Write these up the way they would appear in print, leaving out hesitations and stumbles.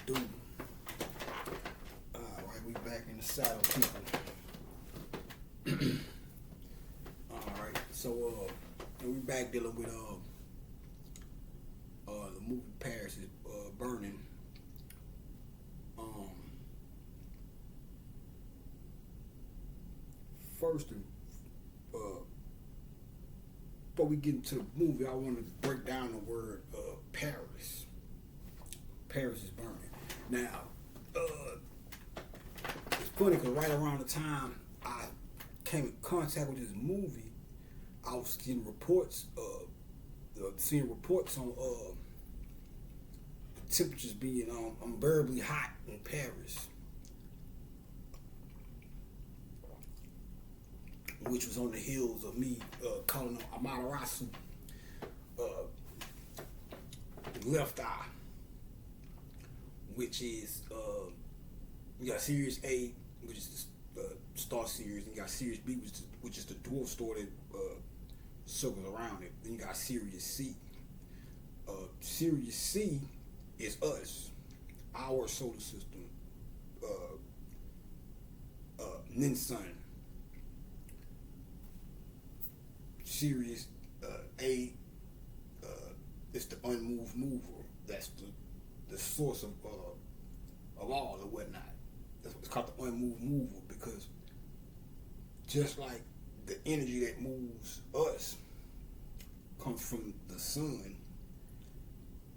do? Alright, we back in the saddle, people. Alright, so we back dealing with the movie Paris is Burning. First, before we get into the movie, I want to break down the word Paris. Paris is burning. Now, it's funny because right around the time I came in contact with this movie, I was seeing reports on the temperatures being unbearably hot in Paris, which was on the heels of me calling on Amaterasu left eye, which is you got Series A, which is the Star Series, and you got Series B, which is the dwarf star that circles around it. Then you got Series C. Series C is us, our solar system, Ninsun. Series A is the unmoved mover. That's the source of all or whatnot. That's what's called the unmoved mover, because just like the energy that moves us comes from the sun,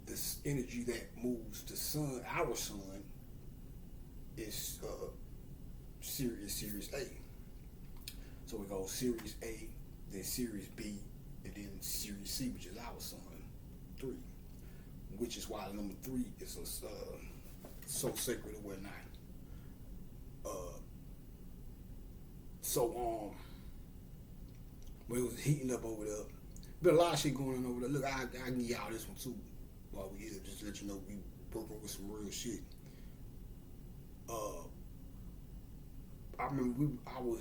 this energy that moves the sun, our sun, is Series A. So we go Series A, then Series B, and then Series C, which is our sun, 3. Which is why number 3 is so sacred or whatnot. When it was heating up over there, been a lot of shit going on over there. Look, I can give y'all this one too while we here, just to let you know we working with some real shit. I remember I was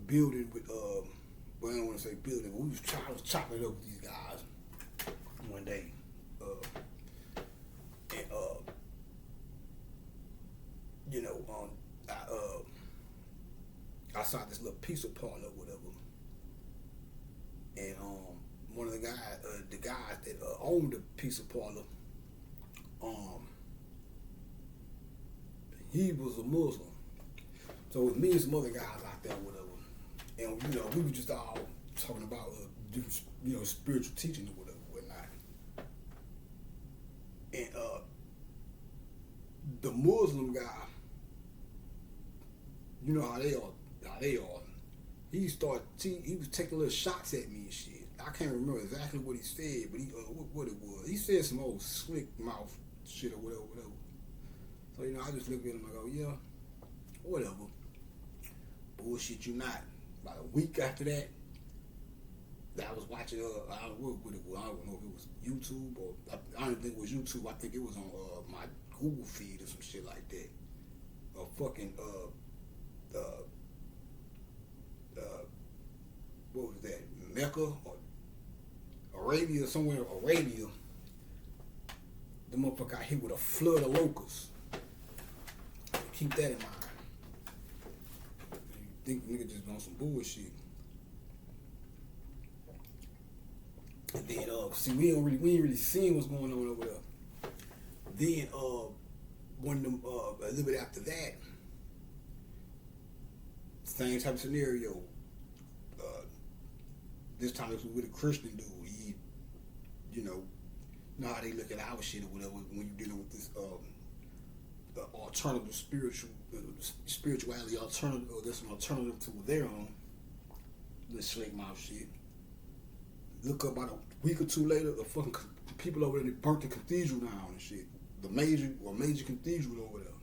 building with well, I don't want to say building, but I was chopping it up with these guys one day, and you know, I saw this little pizza parlor or whatever, and one of the guys that owned the pizza parlor, he was a Muslim. So it was me and some other guys out there, whatever. And you know, we were just all talking about spiritual teaching or whatnot. And the Muslim guy, you know how they are. He was taking little shots at me and shit. I can't remember exactly what he said, but what it was. He said some old slick mouth shit or whatever. So you know, I just look at him and I go, yeah, whatever. Bullshit you not. About a week after that, I was watching, I don't know if it was YouTube or, I don't think it was YouTube. I think it was on my Google feed or some shit like that. What was that? Mecca or Arabia, somewhere in Arabia. The motherfucker got hit with a flood of locusts. Keep that in mind. You think nigga just on some bullshit. And then see, we ain't really seen what's going on over there. Then one of them a little bit after that, same type of scenario. This time it was with a Christian dude. He, you know how they look at our shit or whatever when you're dealing with this alternative spirituality alternative, or there's an alternative to their own. This slick mouth shit. Look up about a week or two later, the fucking people over there, they burnt the cathedral down and shit. The major cathedral over there.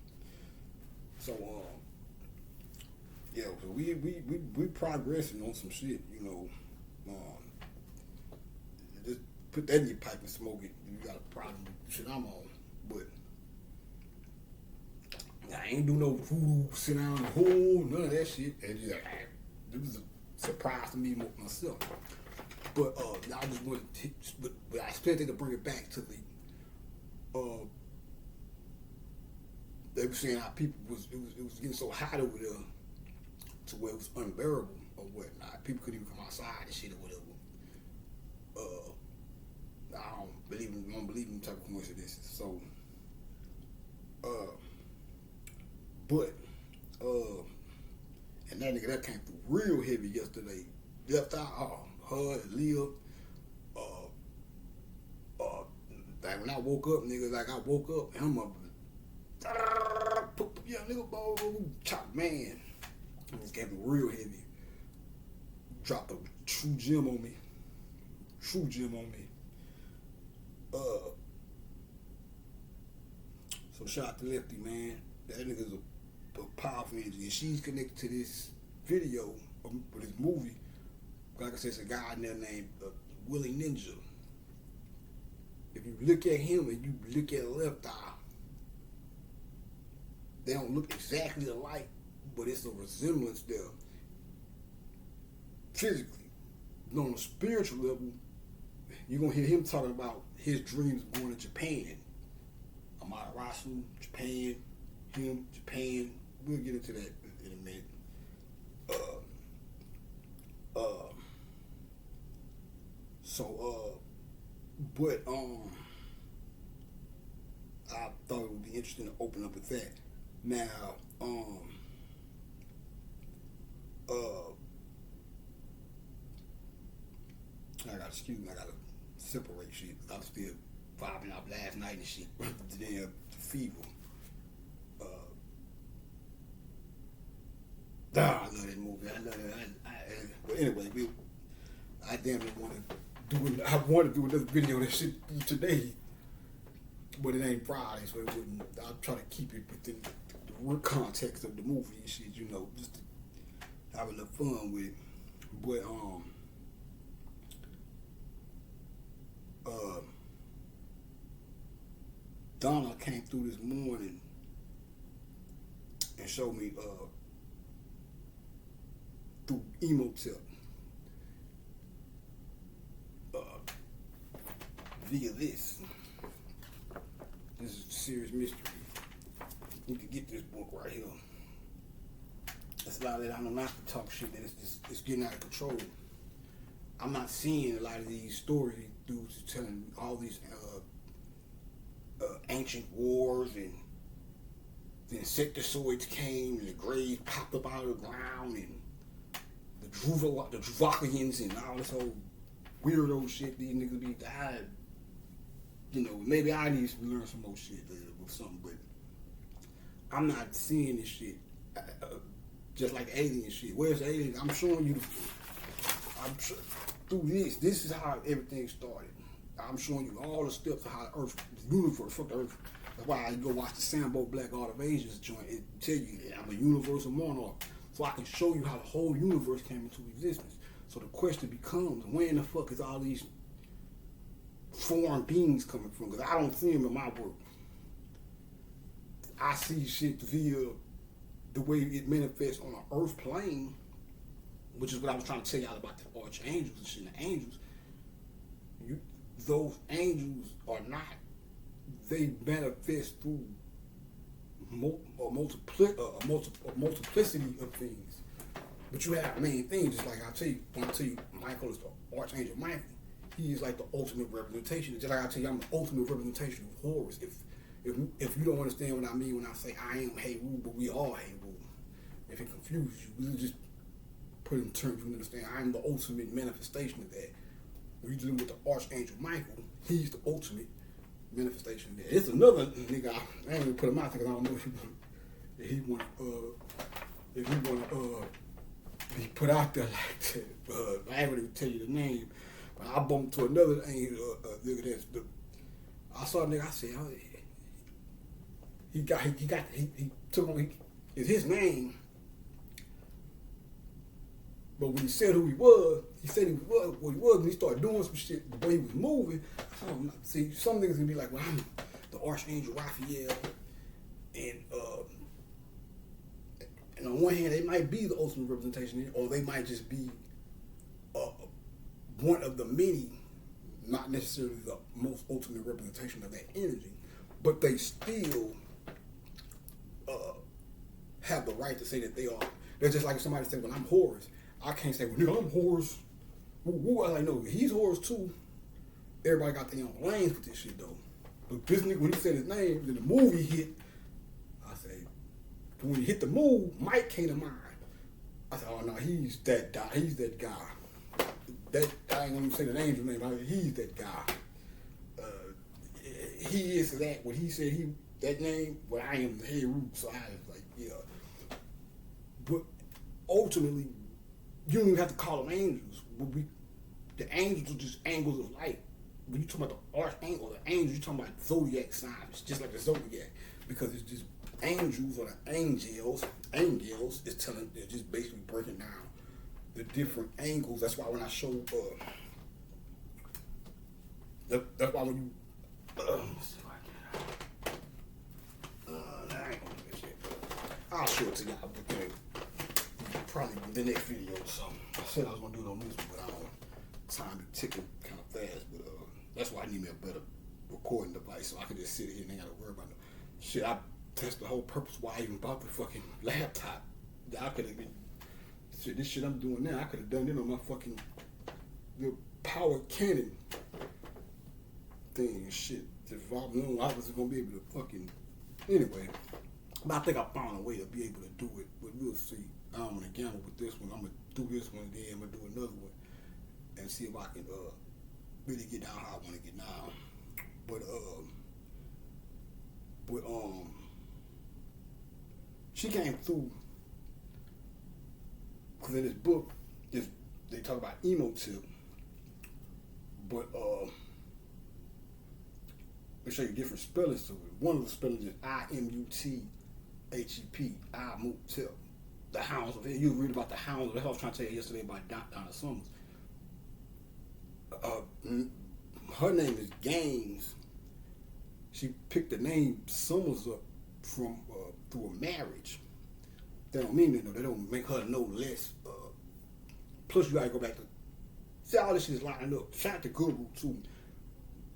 So yeah, so we progressing on some shit, you know. Just put that in your pipe and smoke it. You got a problem with the shit I'm on, but I ain't do no voodoo, sit down and hold, none of that shit. And just, it was a surprise to me myself. But I just wanted to, but I expected to bring it back to uh, they were saying how people it was getting so hot over there to where it was unbearable or whatnot. People couldn't even come outside and shit or whatever. I don't believe in type of coincidences. So, but and that nigga that came through real heavy yesterday. Left out, her, Leah. Like when I woke up, nigga, like I woke up and I'm up. Yeah, nigga, chop, man. This gave me real heavy. Dropped a true gem on me. So shout out to Lefty, man. That nigga's a powerful energy. And she's connected to this video, or this movie. Like I said, it's a guy in there named Willie Ninja. If you look at him and you look at the left eye, they don't look exactly alike, but it's a resemblance there. Physically. But on a spiritual level, you're going to hear him talking about his dreams of going to Japan. Amaterasu, Japan, him, Japan. We'll get into that in a minute. I thought it would be interesting to open up with that. Now, I gotta separate shit. I was still vibing out last night and shit. The damn fever. I love that movie. I love it. But anyway, I damn it want to do another video of that shit today, but it ain't Friday, so it wouldn't. I'll try to keep it within the context of the movie and shit, you know, just to have a little fun with it. But Donna came through this morning and showed me through Emotep via this. This is a serious mystery. You can get this book right here. It's a lot of that I know not to talk shit, that it's getting out of control. I'm not seeing a lot of these stories dudes telling all these ancient wars, and the insectoids came and the graves popped up out of the ground, and the Druvalians and all this whole weirdo shit these niggas be died. You know, maybe I need to learn some more shit or something, but I'm not seeing this shit just like alien shit. Where's the alien? I'm showing you through this. This is how everything started. I'm showing you all the steps of how the Earth, the universe, fuck the Earth. That's why I go watch the Sambo Black Art of Asians joint. It tell you that I'm a universal monarch, so I can show you how the whole universe came into existence. So the question becomes, where in the fuck is all these foreign beings coming from? Because I don't see them in my work. I see shit via the way it manifests on an earth plane, which is what I was trying to tell y'all about the archangels and shit. The angels, those angels are not, they manifest through a multiplicity of things. But you have main things, just like when I tell you Michael is the Archangel Michael, he is like the ultimate representation. Just like I tell you, I'm the ultimate representation of Horus. If you don't understand what I mean when I say I am Heru, but we are Heru, if it confuses you, we'll just put it in terms you can understand. I am the ultimate manifestation of that. When you're dealing with the Archangel Michael, he's the ultimate manifestation of that. It's another nigga, I ain't gonna put him out there because I don't know if he want be put out there like that. I ain't gonna even tell you the name, but I bumped to another angel nigga that's I saw a nigga, I said, oh, he took on, it's his name, but when he said who he was, he said he was what he was, and he started doing some shit the way he was moving. See, some niggas gonna be like, well, I'm the Archangel Raphael, and on one hand, they might be the ultimate representation, or they might just be one of the many, not necessarily the most ultimate representation of that energy. but they still have the right to say that they are. They're just like if somebody said, "Well, I'm Horus." I can't say, "Well, nigga, I'm Horus." Woo, I like, no, he's Horus too. Everybody got their own lanes with this shit though. But this nigga, when he said his name, then the movie hit. I say, when he hit the move, Mike came to mind. I said, "Oh no, he's that guy. He's that guy." That I ain't gonna say the name's name. But he's that guy. He is that. When he said that name, well, I am the head root. So I was like, yeah. But ultimately, you don't even have to call them angels. The angels are just angles of light. When you talk about the archangel, the angels, you're talking about zodiac signs, just like the zodiac, because it's just angels or the angels. Angels is telling, they're just basically breaking down the different angles. That's why when I show, that's why when you, I ain't gonna do this shit. I'll show it to y'all, but probably the next video or something. I said I was gonna do it on this one, but I don't. Time be ticking kind of fast, but that's why I need me a better recording device so I can just sit here and ain't gotta worry about no shit. That's the whole purpose why I even bought the fucking laptop. I could have been this shit I'm doing now. I could have done it on my fucking the power cannon thing and shit. If I knew I was gonna be able to fucking anyway. But I think I found a way to be able to do it. But we'll see. I don't want to gamble with this one. I'm gonna do this one, and then I'm gonna do another one, and see if I can really get down how I want to get down. But she came through because in this book, they talk about emotip. But let me show you different spellings to it. One of the spellings is IMUTHEP, IMUTHEP. The Hounds of Hell. You read about the Hounds of Hell. I was trying to tell you yesterday about Donna Summers. Her name is Gaines. She picked the name Summers up from through a marriage. That don't mean that, though. They don't make her no less. Plus, you gotta go back to see all this shit is lining up. Shout out to Guru too,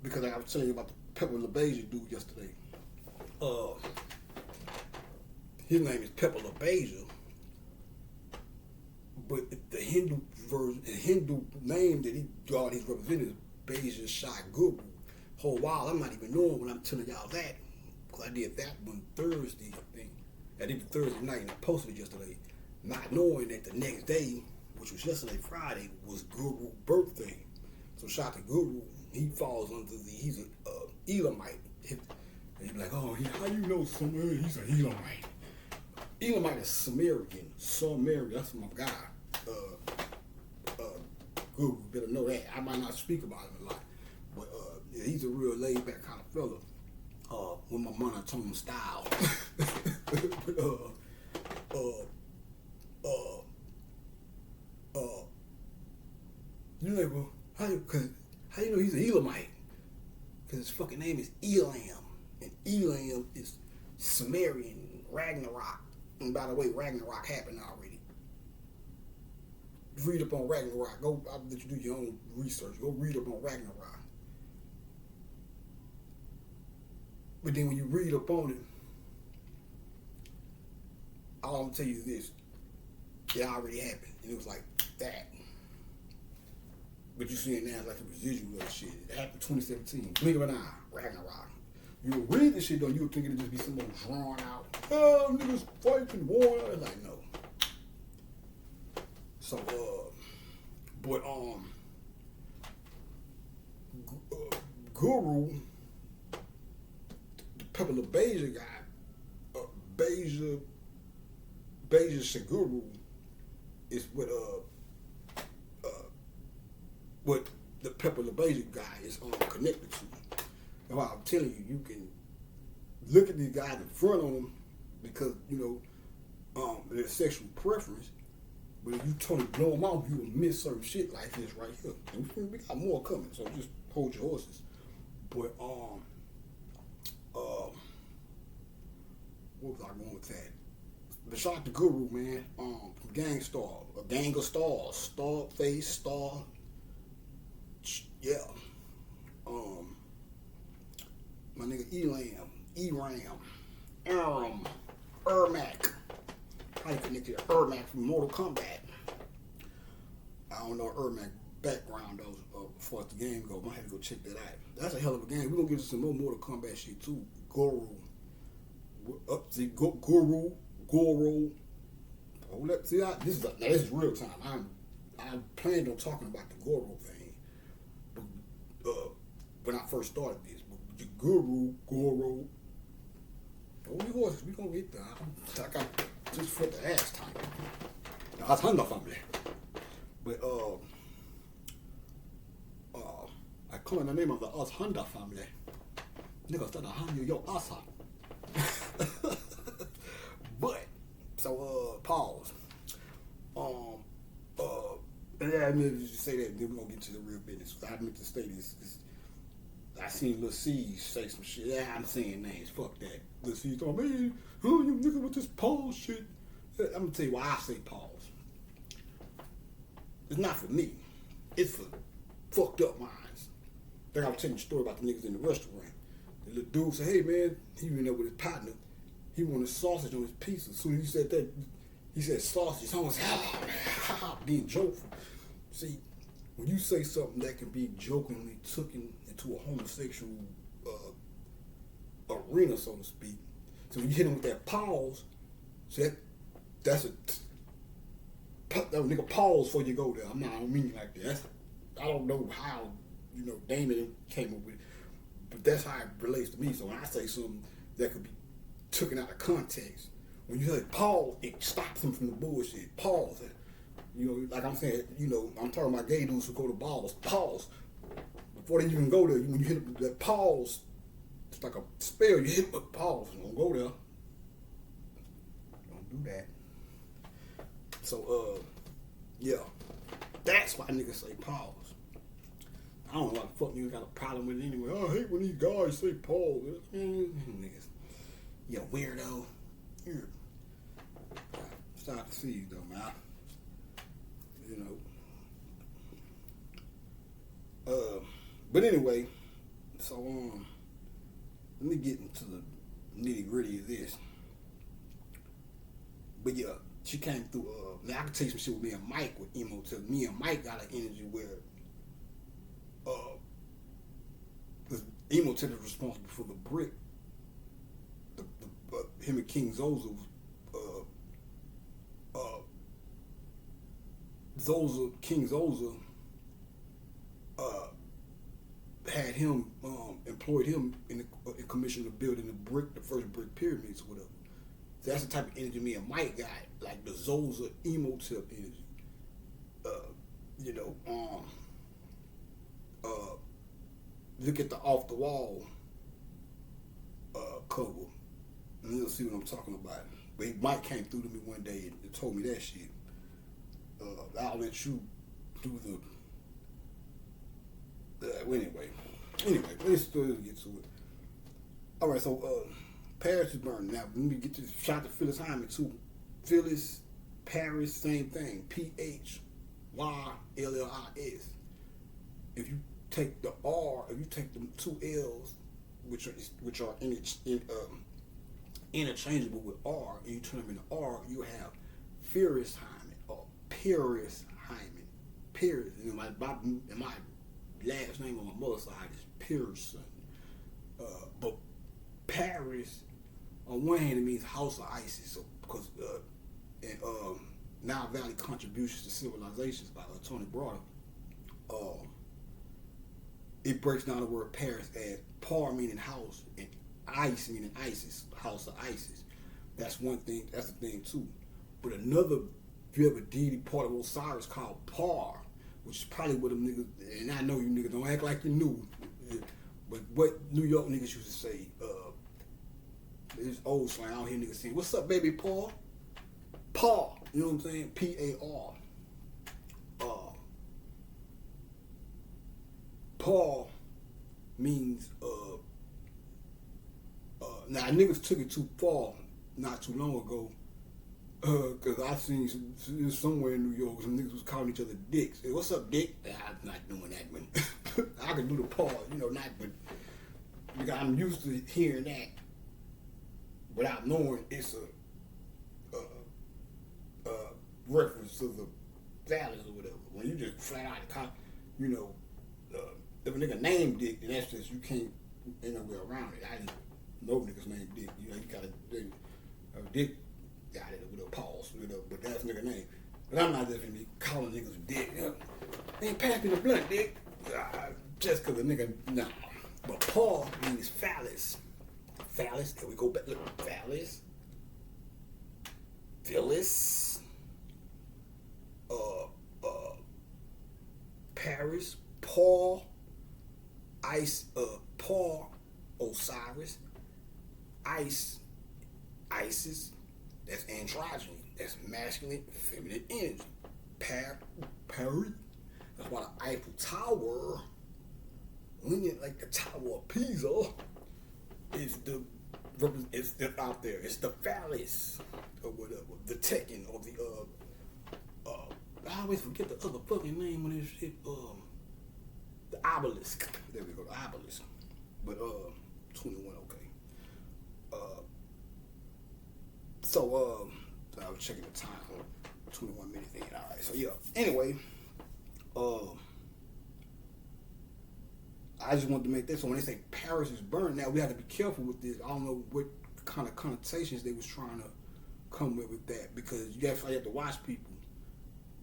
because like I was telling you about the Pepper LaBeija dude yesterday. His name is Pepper LaBeija, but the Hindu version, the Hindu name that he's represented is Beja Shah Guru. Whole while I'm not even knowing when I'm telling y'all that, because I did that one Thursday, I think. I did it Thursday night and I posted it yesterday, not knowing that the next day, which was yesterday, Friday, was Guru's birthday. So shout out to Guru. He falls under he's an Elamite. And you're like, oh, how you know Sumerian? He's an Elamite. Elamite is Sumerian. Sumerian, that's my guy. Guru, better know that. I might not speak about him a lot, but yeah, he's a real laid back kind of fella with my monotone style. You're like, well, how you know he's an Elamite? Because his fucking name is Elam, and Elam is Sumerian Ragnarok. And by the way, Ragnarok happened already. Read up on Ragnarok. I'll let you do your own research. Go read up on Ragnarok. But then when you read up on it, all I'm gonna tell you is this: it already happened, and it was like that. But you see it now, it's like a residual of shit. It happened 2017. Blink of an eye, Ragnarok. You would read this shit though, you would think it'd just be some more drawn out. Oh, niggas fighting war. It's like no. So but Guru, the Pepper LaBeija guy, Beja Shaguru is what the Pepper LaBeija guy is connected to. And I'm telling you, you can look at these guys in front of them because, you know, their sexual preference. But if you totally blow them off, you will miss certain shit like this right here. And we got more coming, so just hold your horses. But, what was I going with that? But shout out to Guru, man, from Gang Star, a gang of stars, Star Face, Star, yeah. My nigga Elam, ERAM, ARM, Ermac. How you connect to the Ermac from Mortal Kombat? I don't know Ermac background though, as far as the game goes. I might have to go check that out. That's a hell of a game. We're gonna get some more Mortal Kombat shit too. Goro. Goro. Oh, this is real time. I planned on talking about the Goro thing, but when I first started this, but the Goro. Only horses, we gonna get that. I got just for the ass time. The Honda family. But I call in the name of the Honda family. Niggas start to hand you your asa. But so pause. I mean, you say that, then we're gonna get to the real business. I meant to say this. I seen Lil C's say some shit. Yeah, I'm saying names. Fuck that. Lil C's thought, man, who you niggas with this pause shit? I'm gonna tell you why I say pause. It's not for me. It's for fucked up minds. Like I was telling you a story about the niggas in the restaurant. The little dude said, hey man, he went up with his partner. He wanted sausage on his pizza. As soon as he said that, he said sausage. I was being jokeful. See, when you say something that can be jokingly taken into a homosexual arena, so to speak, so when you hit him with that pause, so that's a that nigga pause before you go there. I don't mean it like that. I don't know how, Damon came up with it, but that's how it relates to me. So when I say something that could be taken out of context, when you say pause, it stops them from the bullshit. Pause. Like I'm saying, I'm talking about gay dudes who go to balls. Pause. Before they even go there, when you hit that pause, it's like a spell. You hit the pause. Don't go there. Don't do that. So, yeah. That's why niggas say pause. I don't know why the fuck niggas got a problem with it anyway. I hate when these guys say pause. Niggas, you weirdo. Here. Stop to see you though, man. But anyway, so let me get into the nitty gritty of this. But yeah, she came through. Now I can tell you some shit with me and Mike with emo. Till me and Mike got an energy where emo is responsible for the brick. Him and King Zoza King Zoza had him employed him in the commission of building the first brick pyramids or whatever. So that's the type of energy me and Mike got, like the Zoza emo tip energy. Look at the Off the Wall cover, and you'll see what I'm talking about. But Mike came through to me one day and told me that shit. I'll let you do the. Anyway, let's still get to it. All right, so Paris is burning. Now let me get to shout to Phyllis Hyman too. Phyllis, Paris, same thing. PHYLLIS. If you take the R, if you take the two L's, which are interchangeable with R, and you turn them into R, you have Ferris Hyman or Paris Hyman. Paris, my last name on my mother's side is Pearson. But Paris, on one hand, it means House of Isis, so, because Nile Valley Contributions to Civilizations by Tony Brauder. It breaks down the word Paris as par meaning house and ice meaning Isis, House of Isis. That's one thing. That's the thing too. But another, if you have a deity part of Osiris called Par, which is probably what them niggas, and I know you niggas don't act like you knew, but what New York niggas used to say, this old slang, I don't hear niggas saying, what's up, baby, Par? Par, you know what I'm saying? P-A-R. Par means, now niggas took it too far not too long ago, because I seen somewhere in New York some niggas was calling each other dicks. Hey, what's up, dick? I'm not doing that, but I can do the pause, not, but I'm used to hearing that without knowing it's a reference to the phallus or whatever. When you just flat out you know, if a nigga named Dick, then that's just, you can't ain't no way around it. I didn't know niggas named Dick. You know, you gotta Dick got it with a pause, but that's nigga name. But I'm not just gonna be calling niggas Dick. Ain't pass me the blunt, Dick. Just cause a nigga, nah. But Paul means phallus. Phallus, there we go back. Look, phallus. Phyllis. Paris. Paul. Paul. Osiris. Isis. That's androgyny. That's masculine, feminine energy. Paris. That's why the Eiffel Tower, linear like the Tower of Pisa, is out there. It's the phallus or whatever. The Tekken or the I always forget the other fucking name when this shit. The obelisk. There we go, the obelisk. But 21, okay. So I was checking the time. 21 minutes in. All right. So yeah. Anyway. I just wanted to make this. So when they say Paris is burned, now we have to be careful with this. I don't know what kind of connotations they was trying to come with that, because you have to watch people.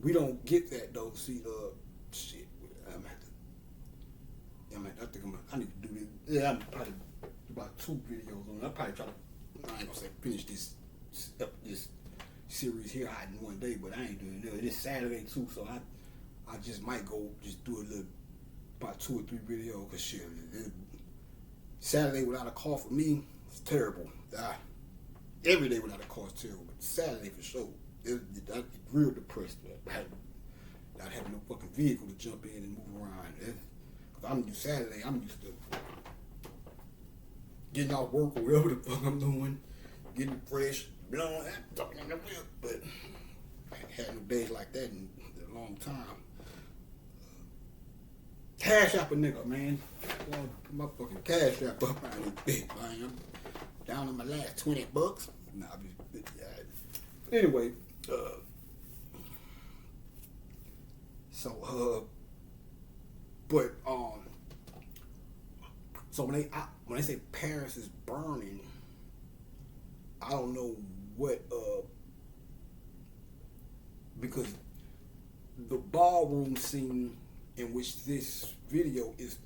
We don't get that though. See, shit. I need to do this. Yeah, I'm probably about 2 videos on it. I'll probably try to. I ain't gonna say finish this series here in one day, but I ain't doing it. It's Saturday too, so I just might go just do a little, about 2 or 3 videos, cause shit, Saturday without a car for me, it's terrible. Every day without a car is terrible, but Saturday for sure, it's real depressed. Not having no fucking vehicle to jump in and move around. Cause I'm used Saturday, I'm used to getting off work or whatever the fuck I'm doing, getting fresh, blowing, talking in the whip, but I ain't had no days like that in a long time. Cash App a nigga, man. Well, my fucking Cash App up out this bitch, man. I'm down on my last $20. Nah, I'm just, but anyway, so when they say Paris is burning, I don't know what because the ballroom scene in which this video is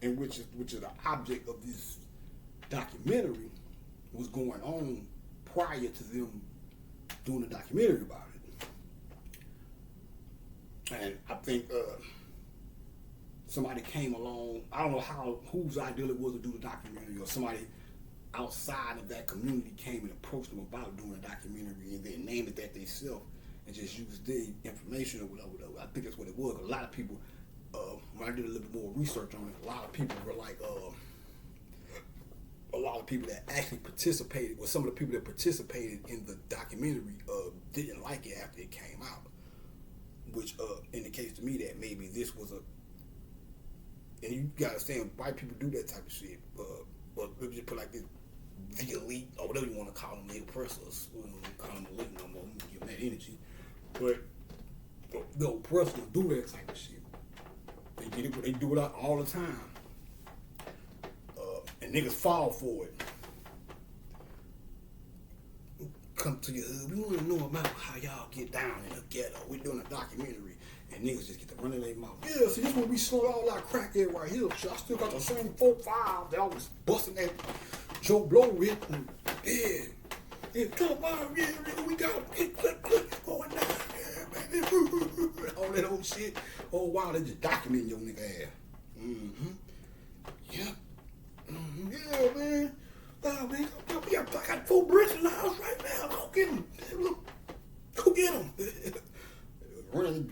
which is the object of this documentary was going on prior to them doing a documentary about it. And I think somebody came along, I don't know whose idea it was to do the documentary, or somebody outside of that community came and approached them about doing a documentary, and then named it that themselves and just used the information or whatever. I think that's what it was. A lot of people, when I did a little bit more research on it, a lot of people were like, a lot of people that actually participated, or some of the people that participated in the documentary didn't like it after it came out, which indicates to me that maybe this was and you gotta understand, white people do that type of shit, or maybe just put like this, the elite, or whatever you want to call them, the oppressors. We don't call them elite no more, we give them that energy, but the oppressors do that type of shit. They do it all the time. And niggas fall for it. Come to your hood. We want to know about how y'all get down in the ghetto. We're doing a documentary, and niggas just get to running their mouth. Yeah, see, this when we sold all our crack here right here. So I still got the same 4-5 that I was busting that Joe Blow with. And yeah, come on, yeah, we got it. Click, going down. Yeah, baby. All that old shit. Oh, wow, they just documenting your nigga ass. Mm-hmm. Yeah. Mm-hmm. Yeah, man. Nah, man, I got 4 bricks in the house right now. Go get them. Go get them. Running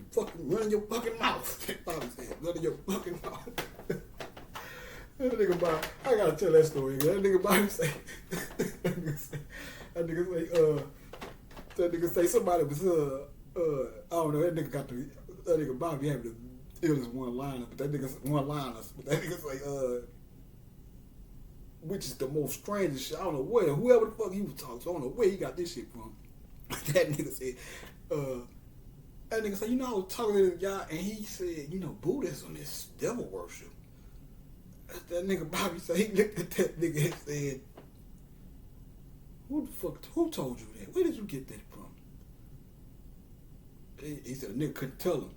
your fucking mouth. Running your fucking mouth. That nigga Bobby, I gotta tell that story again. That nigga Bobby say, that nigga say somebody was, I don't know, that nigga Bobby having the illest one-liner, but that nigga say, which is the most strangest shit. I don't know whoever the fuck he was talking to, I don't know where he got this shit from. That nigga said, I was talking to this guy, and he said, Buddhism is devil worship. That nigga Bobby said, he looked at that nigga and said, who told you that? Where did you get that from? He said, a nigga couldn't tell him.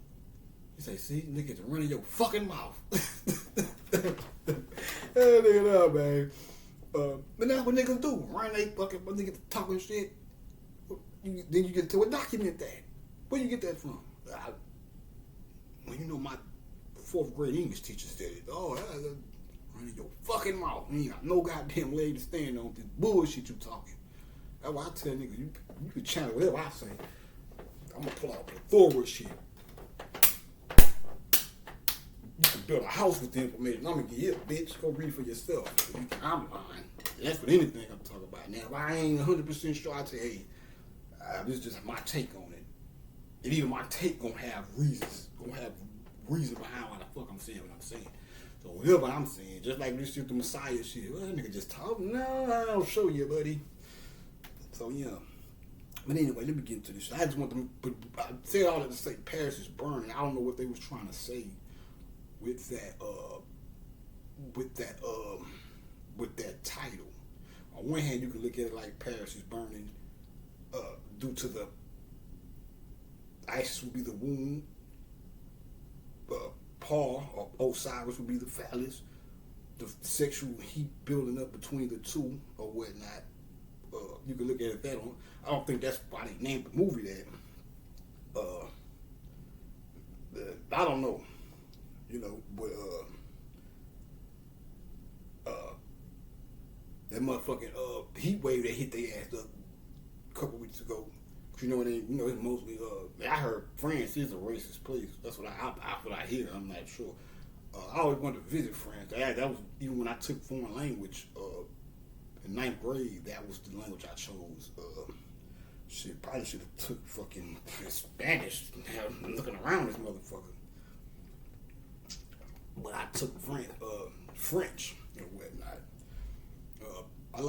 He said, see, nigga, to run in your fucking mouth. That nigga up, man. But that's what niggas do. Run they fucking, when niggas talking shit. Then you get to document that. Where you get that from? My 4th grade English teacher said it. Run in your fucking mouth. You ain't got no goddamn leg to stand on this bullshit you talking. That's why I tell niggas, you can channel whatever I say. I'm gonna pull out a plethora of shit. You can build a house with the information. I'm gonna give you a bitch. Go read it for yourself. I'm lying. That's what anything I'm talking about. Now, if I ain't 100% sure, I say, hey, this is just my take on it. And even my take gonna have reasons. Gonna have reason behind why the fuck I'm saying what I'm saying. So whatever I'm saying, just like this shit, the Messiah shit, well, that nigga just talk. No, I'll show you, buddy. So yeah. But anyway, let me get into this. I just want to I said all that to say Paris is burning. I don't know what they was trying to say with that title. On one hand, you can look at it like Paris is burning due to the ISIS would be the womb, Paul or Osiris would be the phallus, the sexual heat building up between the two or whatnot. You can look at it that. I don't think that's why they named the movie that. I don't know, but that motherfucking heat wave that hit their ass up a couple weeks ago. It's mostly. I heard France is a racist place. That's what I hear. I'm not sure. I always wanted to visit France. That was even when I took foreign language in 9th grade. That was the language I chose. Probably should have took fucking Spanish. I'm looking around this motherfucker. But I took French and whatnot. I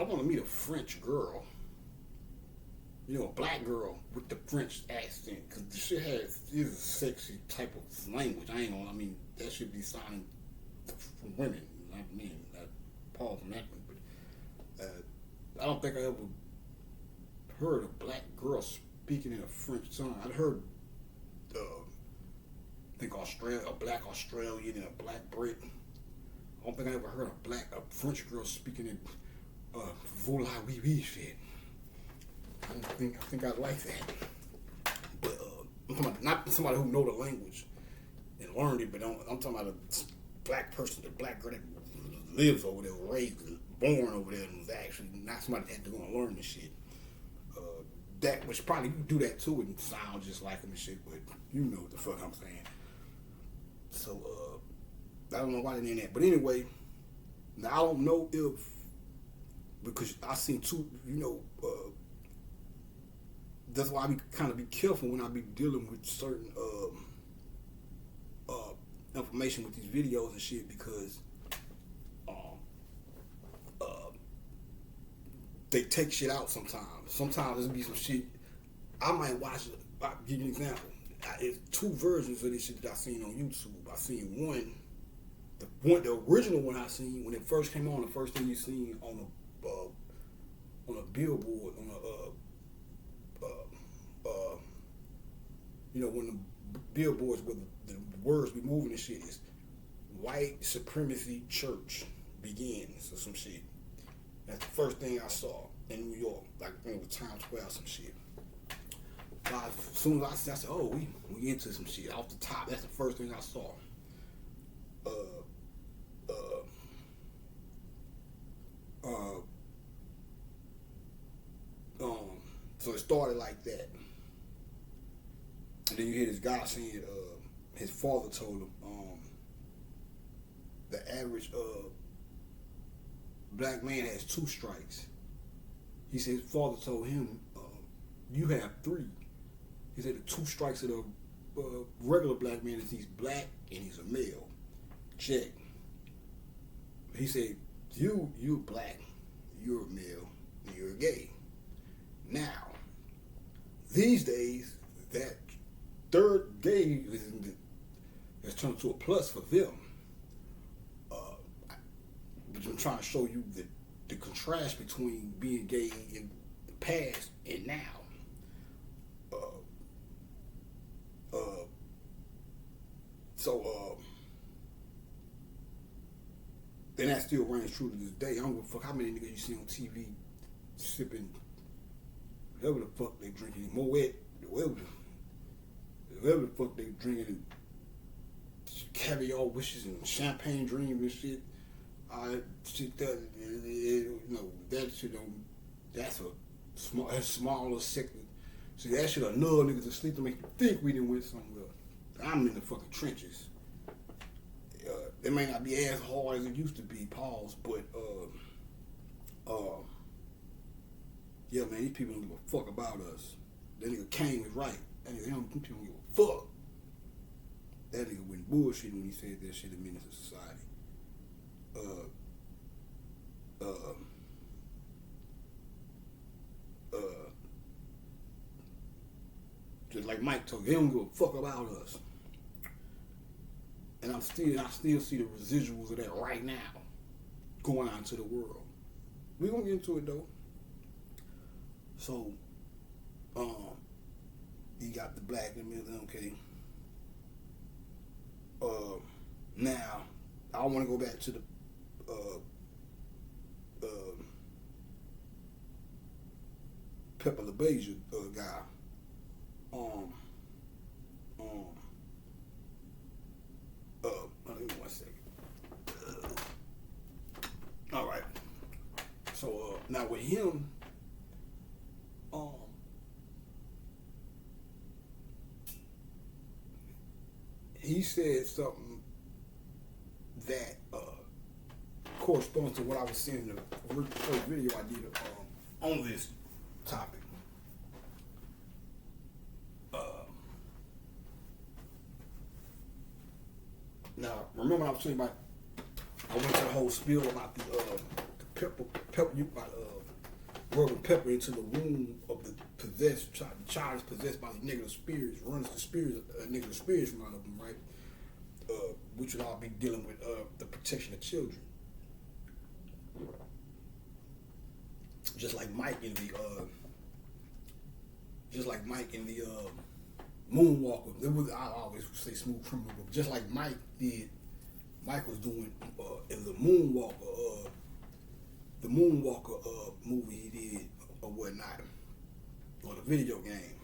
want to meet a French girl. A black girl with the French accent, because the shit is a sexy type of language. That should be sounding for women, not men. Pause on that one, but I don't think I ever heard a black girl speaking in a French tongue. I'd heard, a black Australian and a black Brit. I don't think I ever heard a French girl speaking in voila oui oui shit. I think I'd like that. But I'm talking about not somebody who know the language and learned it, but I'm talking about a black person, the black girl that lives over there, raised, born over there, and was actually not somebody that had to go and learn this shit. That which probably you do that too and sound just like them and shit, but you know what the fuck I'm saying. So I don't know why they named that, but anyway, now I don't know if, because I seen two, that's why I be careful when I be dealing with certain information with these videos and shit, because they take shit out sometimes. Sometimes there'll be some shit I might watch. I'll give you an example. It's 2 versions of this shit that I seen on YouTube. I seen the original one I seen when it first came on. The first thing you seen on a billboard, when the billboards with the words be moving and shit is white supremacy church begins or some shit. That's the first thing I saw in New York, like it was Times Square or some shit. As soon as I said, oh, we into some shit off the top. That's the first thing I saw. So it started like that. And then you hear this guy saying his father told him the average black man has 2 strikes. He said his father told him, you have 3. He said the 2 strikes of the regular black man is he's black and he's a male. Check. He said, you're black, you're a male, and you're gay. Now, these days, that third gay has turned to a plus for them. But I'm trying to show you the contrast between being gay in the past and now. And that still reigns true to this day. I don't give a fuck how many niggas you see on TV sipping whatever the fuck they drinking, Moet, whatever the fuck they drinking, caviar wishes and champagne dreams and shit. Shit that that shit don't. That's a smaller sector. See, that shit another niggas to sleep to make you think we didn't win somewhere. I'm in the fucking trenches. It may not be as hard as it used to be, pause, but yeah, man, these people don't give a fuck about us. That nigga Kane was right. That nigga, them people don't give a fuck. That nigga went bullshit when he said that shit in Menace to Society. Just like Mike told you, they don't give a fuck about us. And I still see the residuals of that right now going out into the world. We're gonna get into it though. So, you got the black and the okay. Now, I want to go back to the Pepper LaBeija guy. Give me 1 second. All right. So now with him, he said something that corresponds to what I was saying in the first video I did on this topic. Now, remember I was saying about, I went to the whole spiel about the pepper, rubbing pepper into the womb of the possessed child. The child is possessed by the negative spirits, runs the spirits, negative spirits from out of them, right? Which would all be dealing with the protection of children. Just like Mike in the Moonwalker. I always say Smooth Criminal, but just like Mike did, Mike was doing in the Moonwalker movie he did or whatnot, or the video game.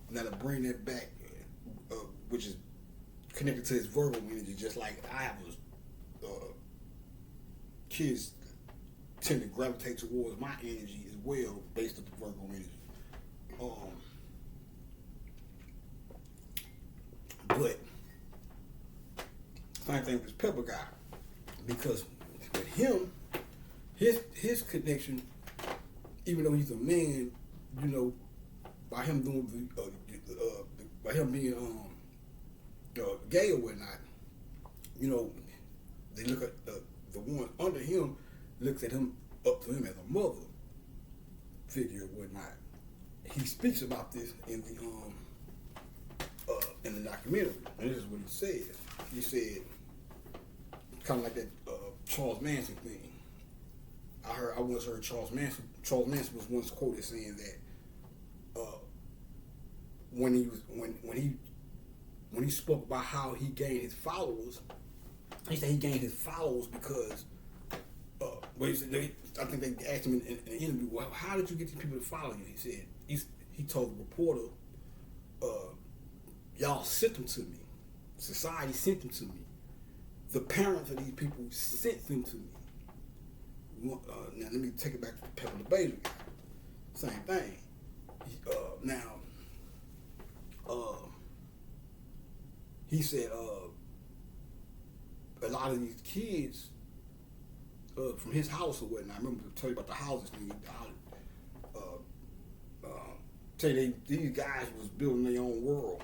Now to bring that back, which is connected to his verbal energy, just like I have kids tend to gravitate towards my energy as well, based on the Virgo energy. But same thing with this Pepper guy, because with him, his connection, even though he's a man, you know, by him doing by him being gay or whatnot, you know, they look at the one under him, looks at him up to him as a mother figure or whatnot. He speaks about this in the documentary, and this is what he says. He said, kind of like that Charles Manson thing. I once heard Charles Manson was once quoted saying that when he spoke about how he gained his followers, he said he gained his followers because I think they asked him in an interview, well, how did you get these people to follow you? He said he told the reporter, y'all sent them to me. Society sent them to me. The parents of these people sent them to me. Now let me take it back to Pepper LaBeija guy. Same thing. He said a lot of these kids from his house or whatnot. I remember to tell you about the houses thing. Tell you these guys was building their own world.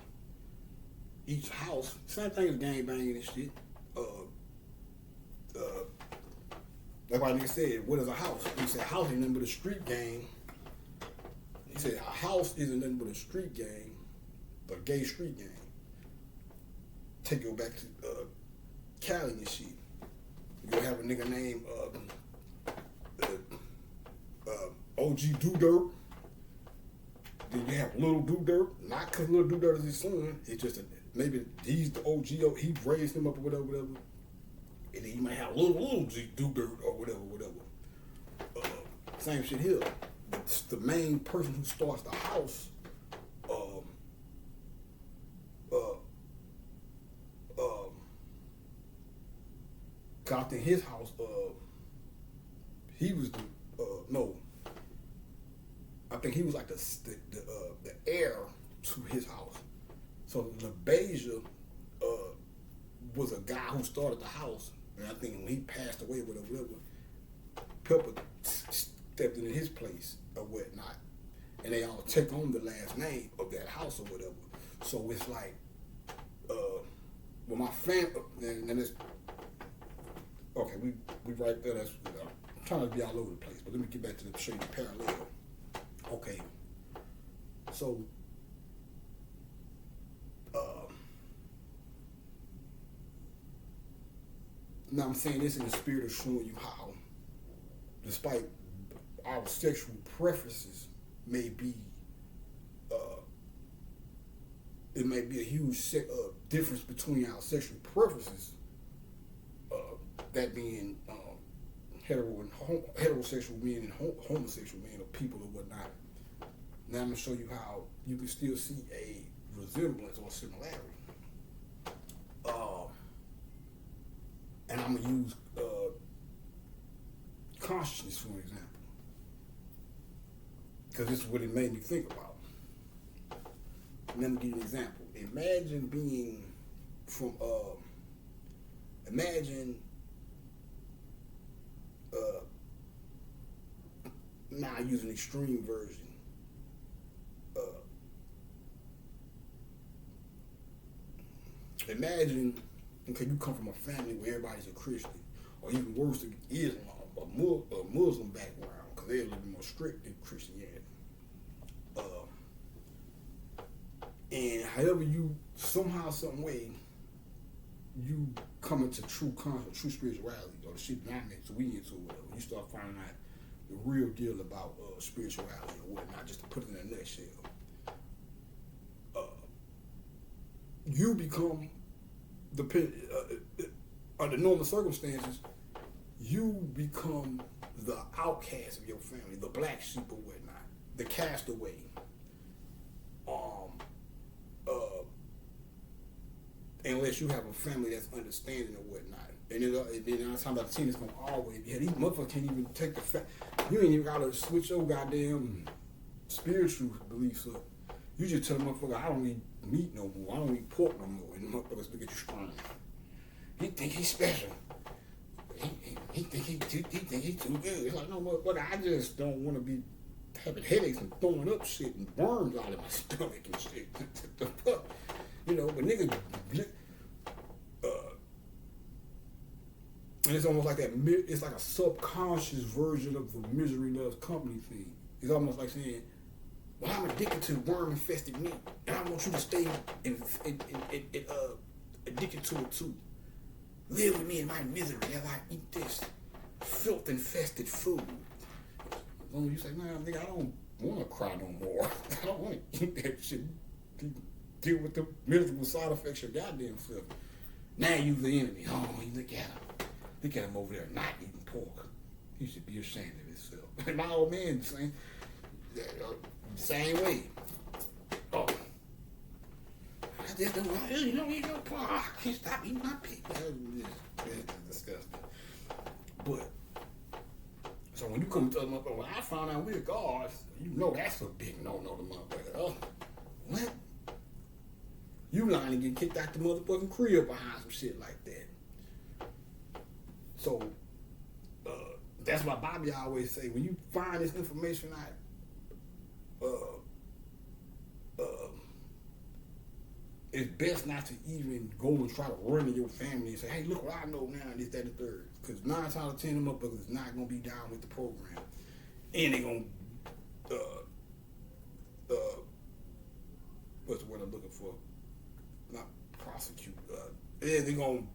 Each house, same thing as gang banging and shit. That's why nigga said, what is a house? He said, a house ain't nothing but a street gang. He said, a house isn't nothing but a street gang, a gay street gang. Take you back to Cali and shit. You'll have a nigga named OG Do Dirt. Then you have Little Do Dirt. Not because Little Do Dirt is his son. It's just maybe he's the OG. He raised him up or whatever. And then you might have Little Do Dirt or whatever. Same shit here. But the main person who starts the house, I think his house, he was the no. I think he was like the heir to his house. So LaBeija was a guy who started the house, and I think when he passed away, whatever, Pepper stepped into his place or whatnot, and they all take on the last name of that house or whatever. So it's like, well, my family, and it's okay. We right there. That's I'm trying to be all over the place, but let me get back to the show you the parallel. Okay, so now I'm saying this in the spirit of showing you how, despite our sexual preferences may be, it may be a huge difference between our sexual preferences, that being heterosexual men and homosexual men or people or whatnot. Now I'm going to show you how you can still see a resemblance or similarity. And I'm going to use consciousness for an example, because this is what it made me think about. Let me give you an example. Imagine being from, now I use an extreme version. Imagine, okay, you come from a family where everybody's a Christian, or even worse, Islam, a Muslim background, because they're a little bit more strict than Christianity. And however you, somehow, some way, you come into true conscious, true spirituality, or the shit that I'm into, we into, whatever, you start finding out the real deal about spirituality or whatnot, just to put it in a nutshell. You become, under normal circumstances, you become the outcast of your family, the black sheep or whatnot, the castaway. Unless you have a family that's understanding or whatnot. And then I'm talking about the team that's gonna always be here. These motherfuckers can't even take the fact. You ain't even gotta switch your goddamn spiritual beliefs up. You just tell the motherfucker, I don't eat meat no more. I don't eat pork no more. And the motherfuckers look at you strong. He think he's special. He think he too good. It's like, no motherfucker, I just don't want to be having headaches and throwing up shit and worms out of my stomach and shit. The fuck? You know, but niggas, and it's almost like that, it's like a subconscious version of the misery loves company thing. It's almost like saying, well, I'm addicted to worm-infested meat, and I want you to stay addicted to it too. Live with me in my misery as I eat this filth-infested food. As long as you say, nah, nigga, I don't want to cry no more. I don't want to eat that shit. Deal with the miserable side effects of your goddamn self. Now you the enemy. Oh, look at him. Look at him over there not eating pork. He should be ashamed of himself. And my old man saying, same way. Oh, I just don't want to eat no pork. I can't stop eating my pig. That's disgusting. But, so when you come to the motherfucker, when I found out we're gods, you know that's a big no-no to motherfucker. Oh, what? You lying and get kicked out the motherfucking crib behind some shit like that. So, that's why Bobby always say, when you find this information out, it's best not to even go and try to run in your family and say, hey, look what I know now, this, that, and the third. Because 9 times out of 10, them motherfuckers is not going to be down with the program. And they're going to, what's the word I'm looking for? Not prosecute. Yeah, they're going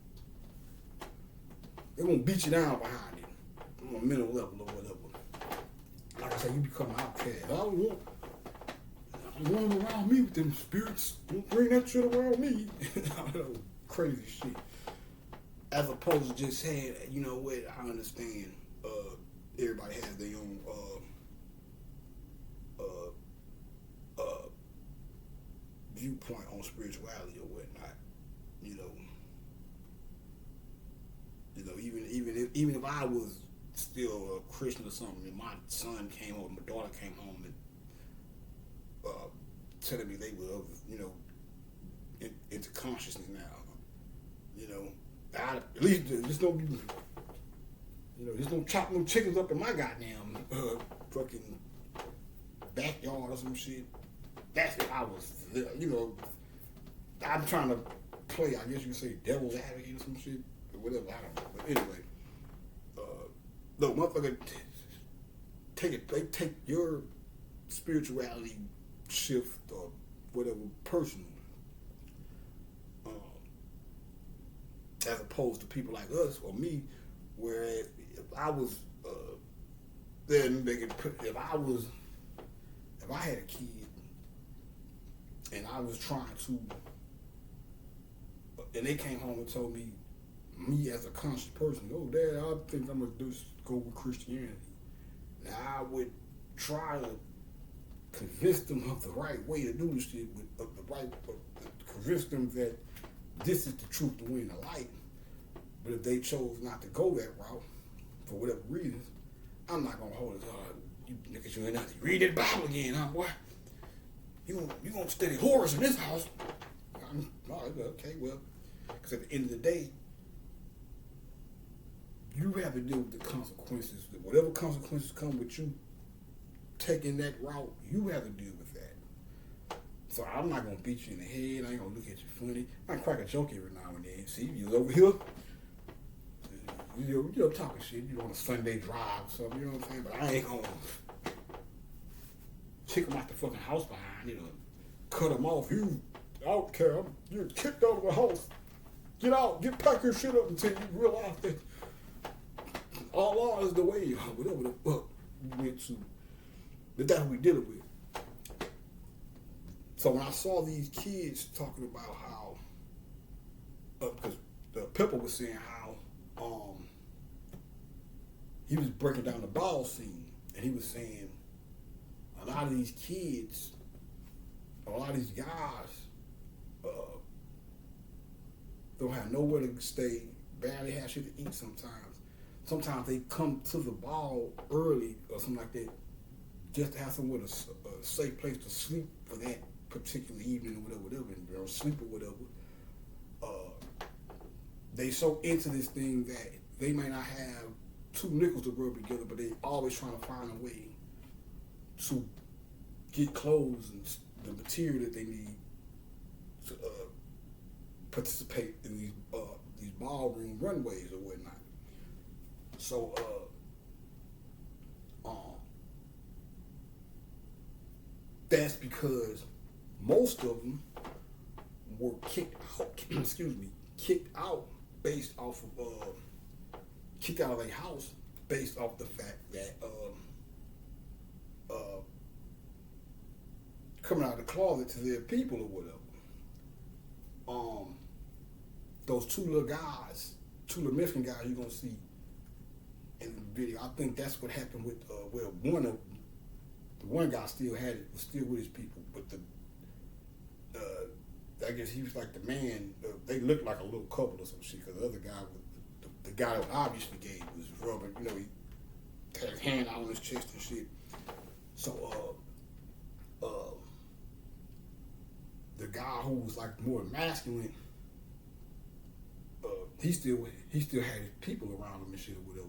to beat you down behind it on a mental level or whatever. Like I said, you become an outcast. I don't want them around me with them spirits. Don't bring that shit around me. Crazy shit. As opposed to just saying, you know what, I understand everybody has their own viewpoint on spirituality or whatnot. Even if I was still a Christian or something, and my son came home, my daughter came home and telling me they were, into consciousness now. At least just don't be, just don't chop no chickens up in my goddamn fucking backyard or some shit. That's what I was, I'm trying to play, I guess you could say, devil's advocate or some shit, or whatever, I don't know. But anyway, no, motherfucker, they take your spirituality shift or whatever personal, as opposed to people like us or me, where if I was if I had a kid and I was trying to, and they came home and told me as a conscious person, oh dad, I think I'm gonna just go with Christianity. Now I would try to convince them of the right way to do this shit, convince them that this is the truth, the way, and the light. But if they chose not to go that route, for whatever reasons, I'm not gonna hold it. You niggas, you ain't not to read that Bible again, huh, boy? You gonna study horrors in this house? Okay, well, because at the end of the day, you have to deal with the consequences. Whatever consequences come with you taking that route, you have to deal with that. So I'm not gonna beat you in the head. I ain't gonna look at you funny. I might crack a joke every now and then. See, you over here, you're talking shit. You on a Sunday drive or something. You know what I'm saying? But I ain't gonna kick them out the fucking house behind. Cut them off. You out, care. You're kicked out of the house. Get out. Pack your shit up until you realize that Allah is the way. Whatever the fuck you went to. But that's what we dealing with. So when I saw these kids talking about how, because Pepper was saying how he was breaking down the ball scene, and he was saying a lot of these kids, a lot of these guys don't have nowhere to stay, barely have shit to eat sometimes. Sometimes they come to the ball early or something like that just to have somewhere a safe place to sleep for that particular evening or whatever, and sleep or whatever. They so into this thing that they may not have 2 nickels to rub together, but they always trying to find a way to get clothes and the material that they need to participate in these ballroom runways or whatnot. So, that's because most of them were kicked out based off of kicked out of their house based off the fact that coming out of the closet to their people or whatever. Those 2 little guys, 2 little Mexican guys you're gonna see in the video, I think that's what happened with the one guy still had it, was still with his people, but I guess he was like the man. They looked like a little couple or some shit, because the other guy, the guy that was obviously gay, was rubbing, he had his hand out on his chest and shit. So the guy who was like more masculine, he still had his people around him and shit or whatever.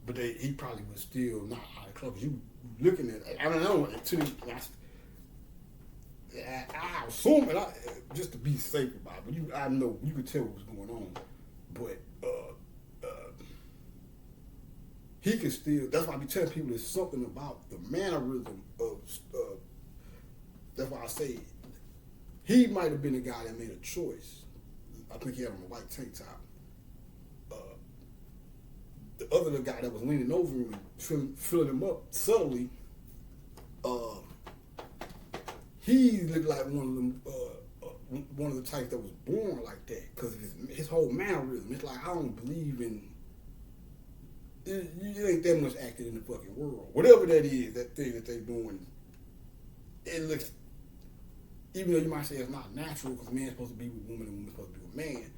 But he probably was still not out of club. You looking at, I don't know, I assume it, just to be safe about it, but I know you could tell what was going on. But he can still. That's why I be telling people there's something about the mannerism of. That's why I say he might have been the guy that made a choice. I think he had on a white tank top. The other guy that was leaning over him and filling him up subtly, he looked like one of them, one of the types that was born like that because of his whole mannerism. It's like I don't believe in. It ain't that much acting in the fucking world. Whatever that is, that thing that they doing, it looks. Even though you might say it's not natural because man's supposed to be with woman and woman's supposed to be with man,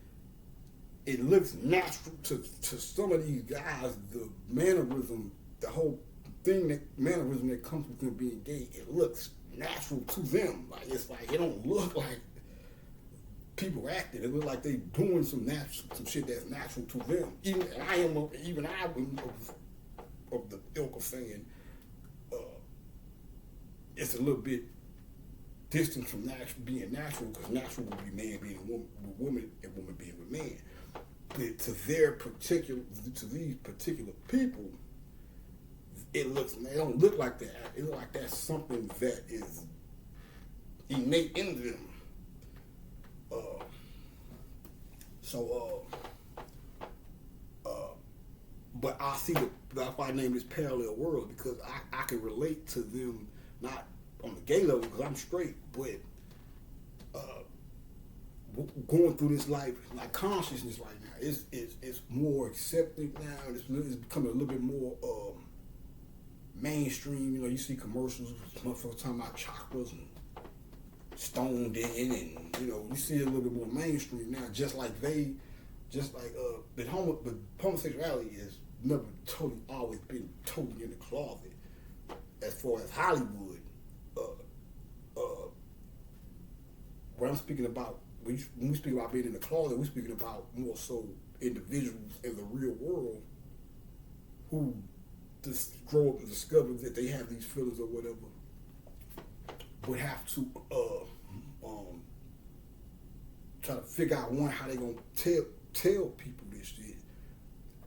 it looks natural to some of these guys. The mannerism, the whole thing, that mannerism that comes with them being gay, it looks natural to them. Like it's like it don't look like people acting. It looks like they doing some shit that's natural to them. Even I am of the ilk of saying it's a little bit distant from being natural because natural would be man being with woman and woman being with man. But to these particular people, it don't look like that. It looks like that's something that is innate in them. But I see that's why I named this parallel world because I can relate to them not on the gay level because I'm straight, but going through this life, like consciousness right now, it's more accepted now. It's becoming a little bit more mainstream. You know, you see commercials, motherfuckers talking about chakras and stoned in, and you know, you see it a little bit more mainstream now. Just like homosexuality has never always been totally in the closet as far as Hollywood. What I'm speaking about, when we speak about being in the closet, we're speaking about more so individuals in the real world who just grow up and discover that they have these feelings or whatever, but have to try to figure out how they gonna tell people this shit.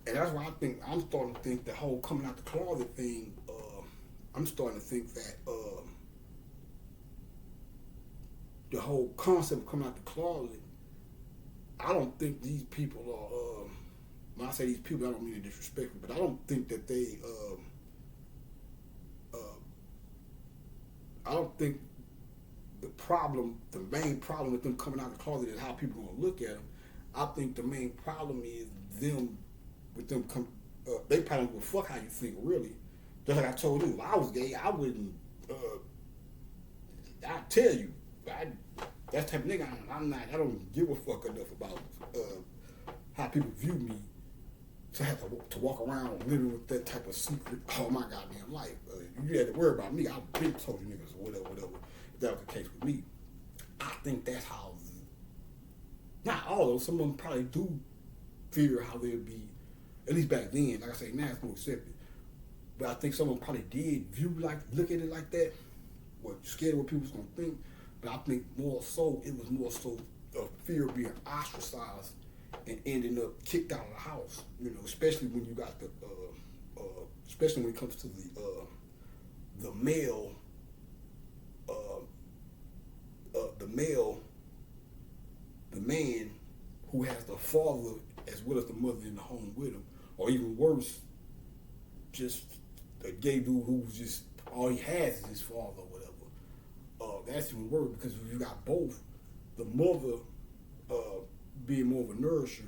And that's why I'm starting to think the whole coming out the closet thing. I'm starting to think that the whole concept of coming out the closet, I don't think these people are, when I say these people, I don't mean it disrespectful, but I don't think that they, I don't think the main problem with them coming out the closet is how people are going to look at them. I think the main problem is they probably don't give a fuck how you think, really. Just like I told you, if I was gay, I wouldn't, I'd tell you, that type of nigga I'm not. I don't give a fuck enough about how people view me to have to walk around living with that type of secret all my goddamn life. You had to worry about me. I've been told you niggas or whatever. If that was the case with me, I think that's how. Not all of them. Some of them probably do fear how they'd be. At least back then, like I say, now it's more accepted. But I think some of them probably did look at it like that. Were scared of what people was gonna think. But I think it was more so a fear of being ostracized and ending up kicked out of the house. You know, especially when you got especially when it comes to the male, the man who has the father as well as the mother in the home with him, or even worse, just a gay dude who's just all he has is his father. That's even worse because if you got both, the mother being more of a nourisher,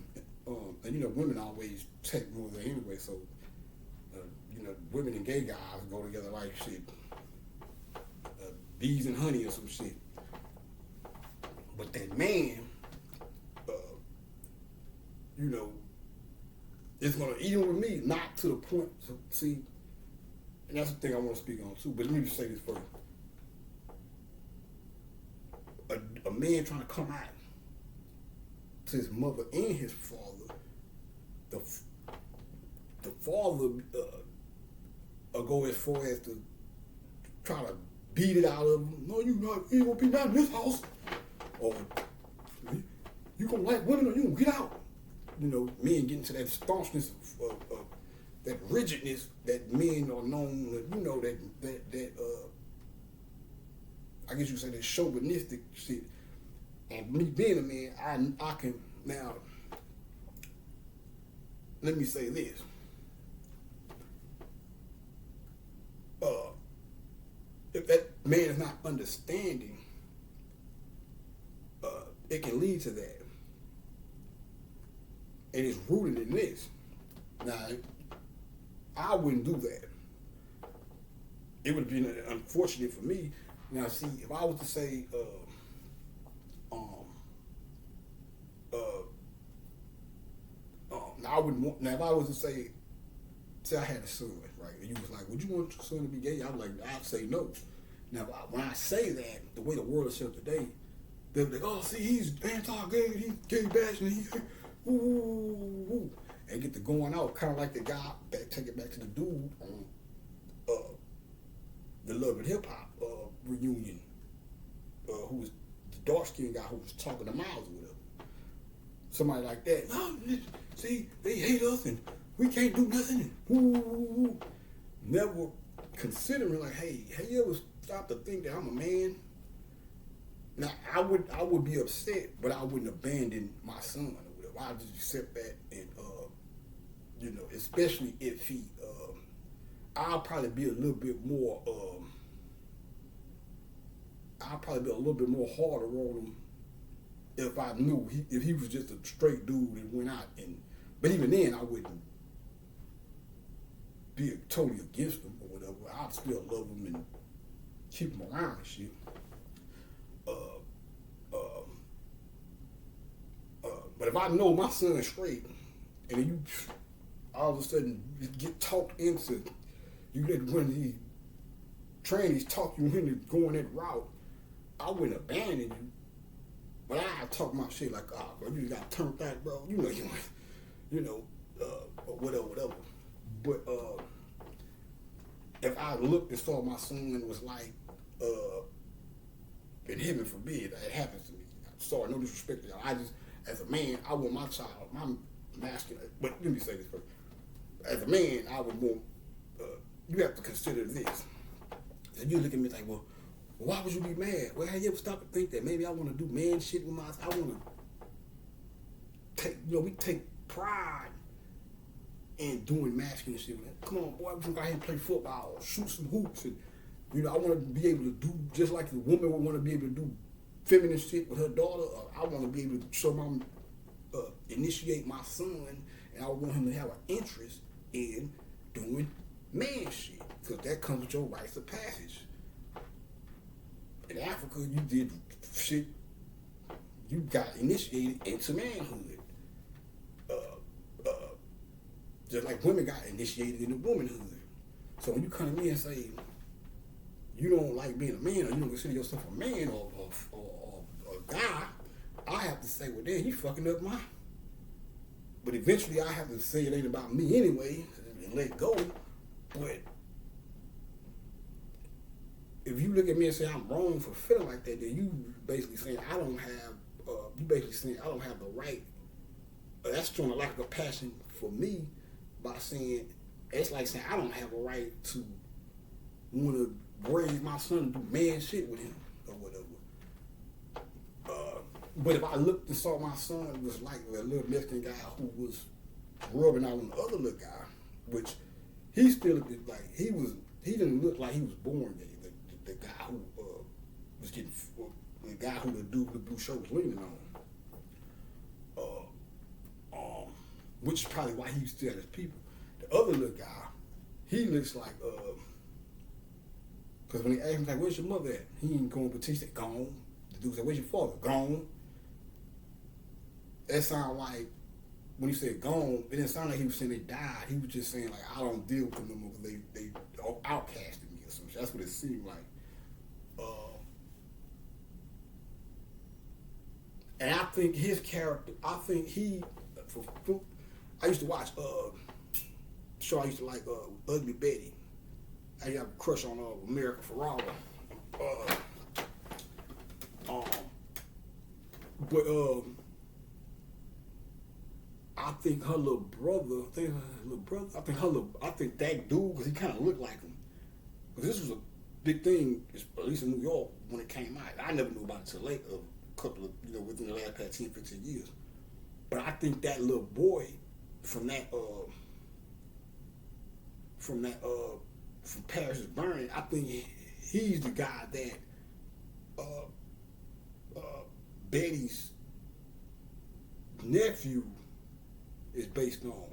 and you know women always take more than anyway, so you know women and gay guys go together like shit, bees and honey or some shit. But that man, you know, it's gonna even with me not to the point. So see, and that's the thing I want to speak on too. But let me just say this first. A man trying to come out to his mother and his father, the father will go as far as to try to beat it out of them. No, you ain't gonna be down in this house. Or you gonna like women or you gonna get out. You know, men getting to that staunchness of that rigidness that men are known. You know that I guess you could say that chauvinistic shit. And me being a man, I can now. Let me say this. If that man is not understanding, it can lead to that. And it's rooted in this. Now, I wouldn't do that. It would have been unfortunate for me. Now, see, if I was to say, now I wouldn't want. Now, if I was to say I had a son, right, and you was like, "Would you want your son to be gay?" I'd say no. Now, when I say that, the way the world is set today, they're like, "Oh, see, he's anti-gay, he's gay bashing, he's ooh," and get to going out, kind of like the guy that take it back to the dude on the Love and Hip Hop reunion, who was the dark skinned guy who was talking to Miles with him. Somebody like that. No, see, they hate us and we can't do nothing. And never considering like, hey, have you ever stopped to think that I'm a man? Now I would be upset, but I wouldn't abandon my son or whatever. I'd just accept that and you know, especially if he I'll probably be a little bit more harder on him if I knew if he was just a straight dude that went out but even then I wouldn't be totally against him or whatever. I'd still love him and keep him around and shit. But if I know my son's straight and then you all of a sudden get talked into, you let one of these trannies talk you into going that route, I wouldn't abandon you. But I talk my shit like, oh, bro, you got turned back, bro. You know, or whatever. But if I looked and saw my son and was like, and heaven forbid that it happens to me. Sorry, no disrespect to y'all. I just, as a man, I want my child, my masculine. But let me say this first. As a man, I would want. You have to consider this. So you look at me like, well, why would you be mad? Well, have you ever stopped to think that maybe I want to do man shit with I want to take, we take pride in doing masculine shit. Come on, boy, we can go ahead and play football, or shoot some hoops, and I want to be able to do just like the woman would want to be able to do feminine shit with her daughter. I want to be able to show initiate my son, and I want him to have an interest in doing man shit because that comes with your rites of passage. In Africa, you did shit. You got initiated into manhood. Just like women got initiated into womanhood. So when you come to me and say you don't like being a man or you don't consider yourself a man or a guy, I have to say, well, then you fucking up mine. But eventually I have to say it ain't about me anyway and let go. But if you look at me and say I'm wrong for feeling like that, then you basically saying I don't have the right. That's showing a lack of compassion for me by saying it's like saying I don't have a right to want to raise my son to do man shit with him or whatever. But if I looked and saw my son was like a little Mexican guy who was rubbing out on the other little guy, which he still like he didn't look like he was born gay. The guy who was getting, the guy who the dude with the blue shirt was leaning on, which is probably why he still had his people. The other little guy, he looks like, because when they asked him like, "Where's your mother at?" He ain't going, but he said, "Gone." The dude said, "Where's your father?" "Gone." That sounded like when he said "gone," it didn't sound like he was saying they died. He was just saying like, "I don't deal with them no more because they outcasted me or something." That's what it seemed like. And I think his character, I used to watch show I used to like, Ugly Betty. I have a crush on America Ferrara. Um, but I think her little brother, I think that dude, because he kind of looked like him. Because this was a big thing, at least in New York, when it came out. I never knew about it until late, a couple of, within the last 10, 15 years. But I think that little boy from Paris is Burning, I think he's the guy that Betty's nephew is based on,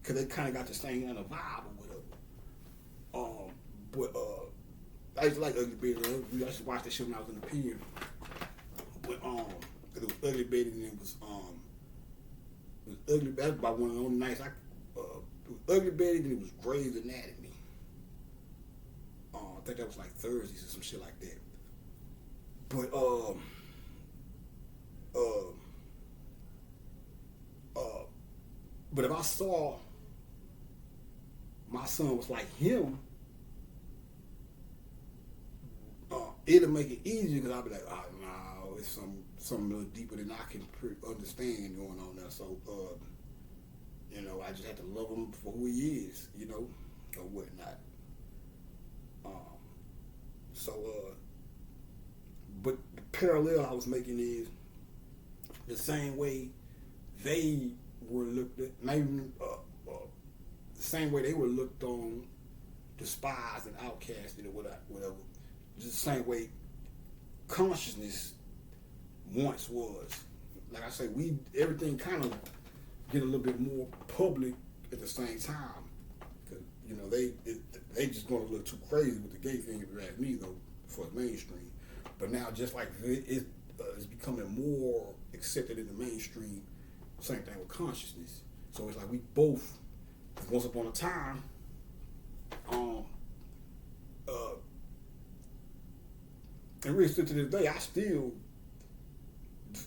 because they kind of got the same kind of vibe or whatever. But I used to like Ugly Betty. I used to watch that shit when I was in the pen. But it was Ugly Betty, and it was Ugly. That's about one of the only nights it was Ugly Betty, and it was Grey's Anatomy. I think that was like Thursdays or some shit like that. But but if I saw my son was like him, it'll make it easier, because I'll be like, oh no, it's something a little deeper than I can understand going on there. So I just have to love him for who he is, or whatnot. But the parallel I was making is the same way they were looked at, maybe the same way they were looked on, despised and outcasted or whatever. Just the same way consciousness once was. Like I say, everything kind of get a little bit more public at the same time. Cause they just going a little too crazy with the gay thing, if you ask me, though, for the mainstream. But now, just like it's becoming more accepted in the mainstream, same thing with consciousness. So it's like we both, once upon a time, and really still to this day, I still,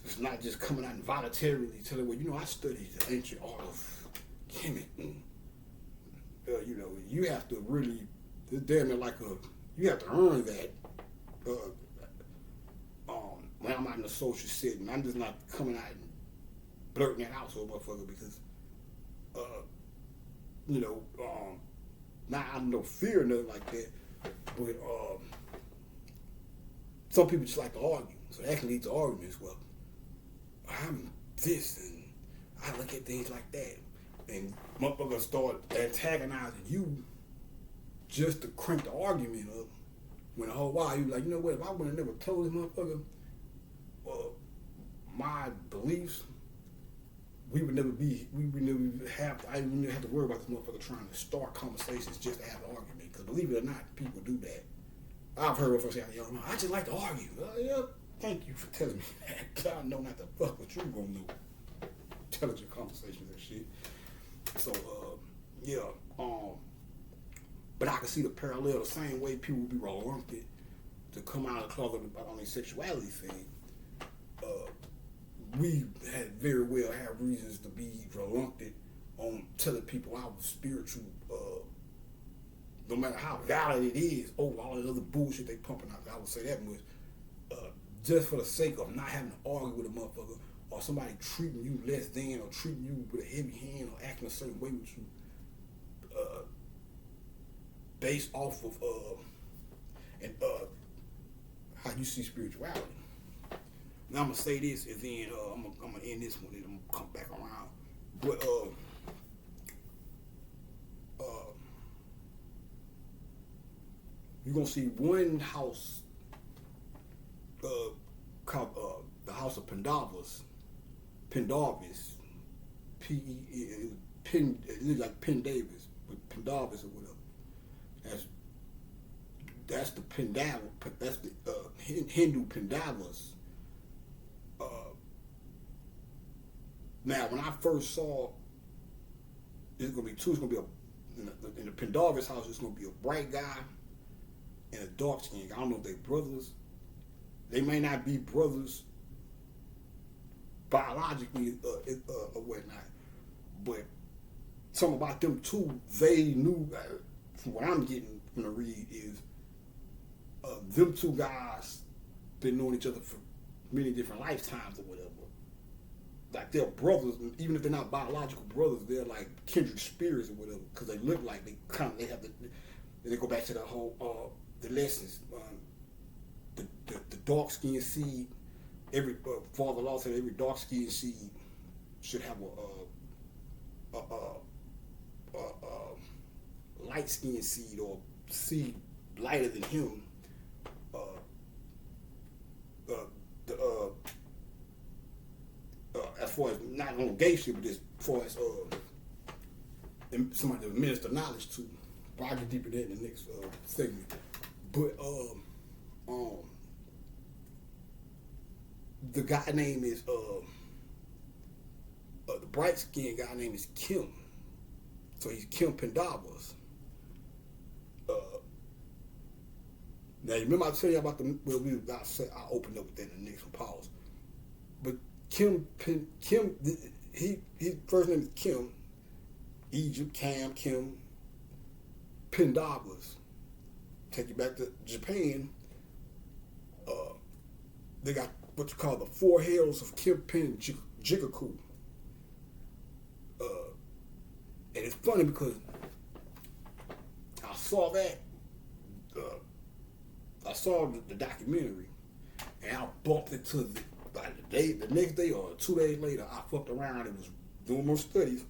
it's not just coming out and voluntarily telling, well, I studied the ancient art of Kemet. You have to really, it's damn near like you have to earn that. When I'm out in a social setting, I'm just not coming out and blurting that out to a motherfucker, because, now I don't fear nothing like that, but some people just like to argue, so that can lead to arguments. Well, I'm this, and I look at things like that, and motherfuckers start antagonizing you just to crank the argument up. When the whole while you like, what? If I would have never told this motherfucker my beliefs, I would never have to worry about this motherfucker trying to start conversations just to have an argument. Because believe it or not, people do that. I've heard of folks say, "Yo, no, I just like to argue." Yeah, thank you for telling me that. I know not to fuck with you gonna know intelligent conversations and shit. So but I can see the parallel, the same way people would be reluctant to come out of the closet about their sexuality thing. We had very well have reasons to be reluctant on telling people our spiritual, no matter how valid it is, over all the other bullshit they pumping out. I would say that much. Just for the sake of not having to argue with a motherfucker, or somebody treating you less than, or treating you with a heavy hand, or acting a certain way with you, based off of how you see spirituality. Now I'm gonna say this, and then I'm gonna end this one, and I'm gonna come back around. But you're gonna see one house called the House of Pendarvis, Pen, it looks like Penn Davis, but Pendarvis or whatever. That's the Pendavis. That's the Hindu Pendavis. Now, when I first saw, there's gonna be two. It's gonna be in the Pendarvis house. It's gonna be a bright guy and a dark skin. I don't know if they're brothers. They may not be brothers biologically or whatnot, but something about them two, they knew. From what I'm getting from the read is them two guys been knowing each other for many different lifetimes or whatever. Like they're brothers, even if they're not biological brothers, they're like kindred spirits or whatever, because they look like they have the. And they go back to the whole the lessons. The dark skinned seed. Every Father Law said every dark skinned seed should have a light skinned seed or seed lighter than him. As far as not on gay shit, but as far as somebody to minister knowledge to. But I'll get deeper in that in the next segment. But the guy name is the bright skinned guy name is Kim. So he's Kim Pendawas. Now you remember I told you about I opened up with that in the next one. Pause. But Kim, his first name is Kim, Egypt, Kim Pendawas. Take you back to Japan. They got what you call the four hells of Kim Pen Jigaku. And it's funny because I saw that. I saw the documentary, and I bumped into the next day or 2 days later. I fucked around and was doing more studies,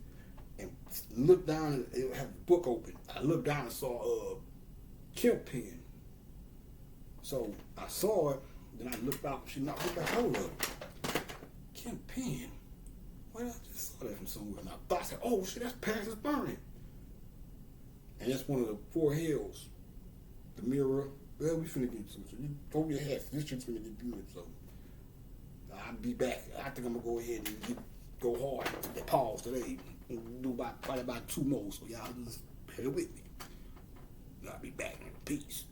and looked down and it had the book open. I looked down and saw Kim Pen. So I saw it. Then I looked out. She knocked me back. Hold up, Kim Pen. Why did I just saw that from somewhere? And I said, oh shit, that's Paris Burning. And that's one of the four hells. The mirror. Well, we finna get to it. So you throw your hat. This shit's finna get good. So I'll be back. I think I'm gonna go ahead and go hard. Get pause today. Do probably about 2 more. So y'all just bear with me. I'll be back. Peace.